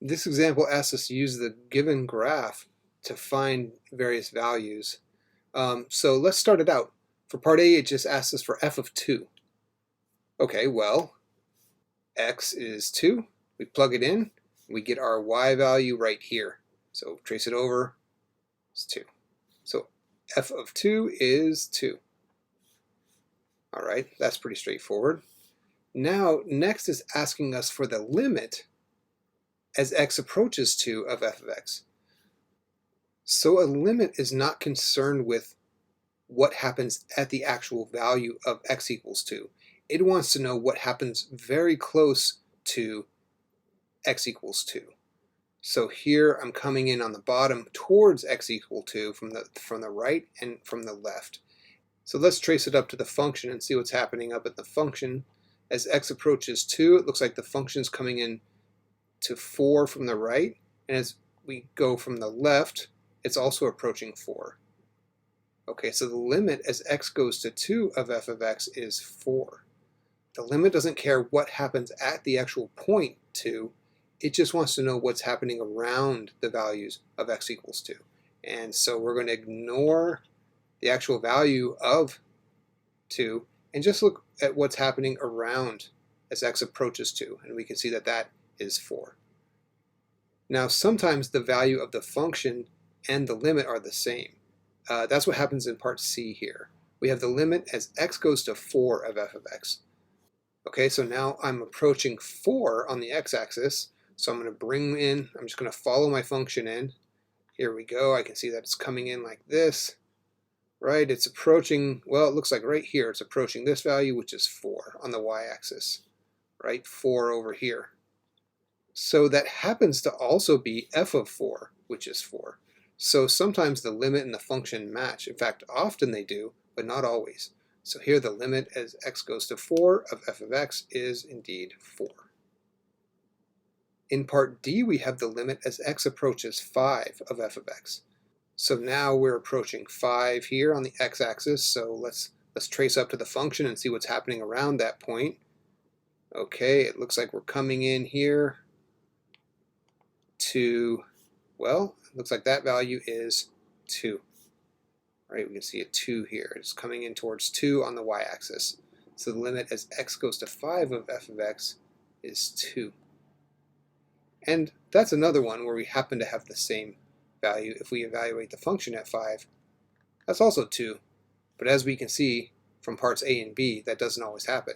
This example asks us to use the given graph to find various values. So let's start it out. For part A, it just asks us for f of 2. Okay, well, x is 2. We plug it in. We get our y value right here. So trace it over. It's 2. So f of 2 is 2. All right, that's pretty straightforward. Now, next is asking us for the limit as x approaches 2 of f of x. So a limit is not concerned with what happens at the actual value of x equals 2. It wants to know what happens very close to x equals 2. So here I'm coming in on the bottom towards x equal 2 from the right and from the left. So let's trace it up to the function and see what's happening up at the function. As x approaches 2, it looks like the function's coming in to 4 from the right, and as we go from the left, it's also approaching 4. Okay, so the limit as x goes to 2 of f of x is 4. The limit doesn't care what happens at the actual point 2, it just wants to know what's happening around the values of x equals 2. And so we're going to ignore the actual value of 2 and just look at what's happening around as x approaches 2, and we can see that that is 4. Now sometimes the value of the function and the limit are the same. That's what happens in part C here. We have the limit as x goes to 4 of f of x. Okay, so now I'm approaching 4 on the x-axis, so I'm going to bring in, I'm just going to follow my function in. Here we go, I can see that it's coming in like this, right? It's approaching, well, it looks like right here, it's approaching this value, which is 4 on the y-axis, right? 4 over here. So that happens to also be f of 4, which is 4. So sometimes the limit and the function match. In fact, often they do, but not always. So here the limit as x goes to 4 of f of x is indeed 4. In part D, we have the limit as x approaches 5 of f of x. So now we're approaching 5 here on the x-axis, so let's trace up to the function and see what's happening around that point. Okay, it looks like we're coming in here to, well, it looks like that value is 2. Right, we can see a 2 here. It's coming in towards 2 on the y-axis. So the limit as x goes to 5 of f of x is 2. And that's another one where we happen to have the same value. If we evaluate the function at 5, that's also 2. But as we can see from parts A and B, that doesn't always happen.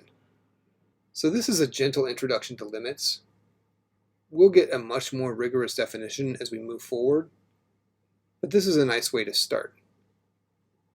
So this is a gentle introduction to limits. We'll get a much more rigorous definition as we move forward, but this is a nice way to start.